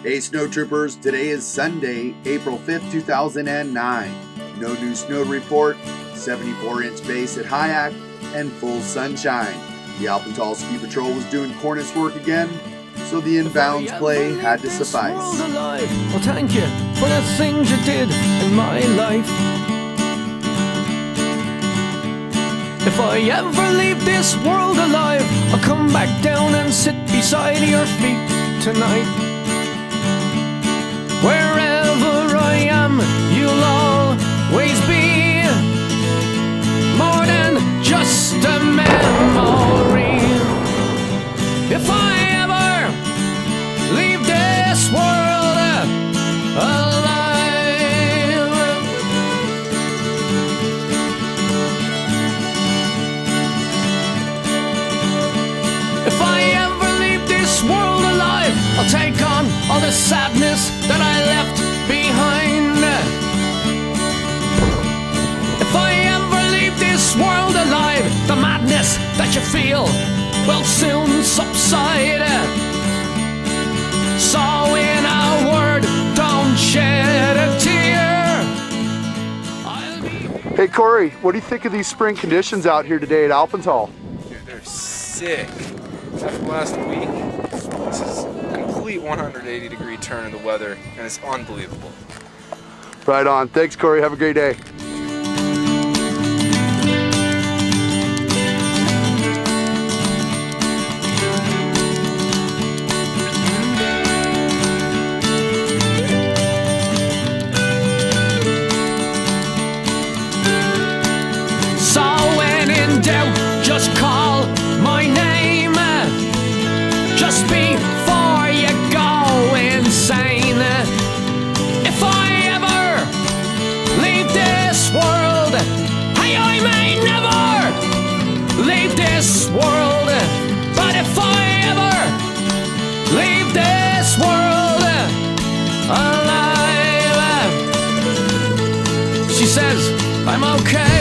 Hey Snow Troopers, today is Sunday, April 5th, 2009. No new snow report, 74-inch base at hyak, and full sunshine. The Alpental Ski Patrol was doing cornice work again, so the inbounds play had to suffice. Well, thank you for the things you did in my life. If I ever leave this world alive, I'll come back down and sit beside your feet tonight. Wherever I am, you'll always be more than just a memory. If I ever leave this world alive, if I ever leave this world alive, I'll take on all the sadness that I left behind. If I ever leave this world alive, the madness that you feel will soon subside. So in a word, don't shed a tear. Hey Corey, what do you think of these spring conditions out here today at Alpental? Dude, they're sick. After last week, this is a complete 180-degree turn in the weather, and it's unbelievable. Right on. Thanks Corey, have a great day. So when in doubt, just call my name, just before you go insane. If I ever leave this world, hey, I may never leave this world, but if I ever leave this world alive, she says I'm okay.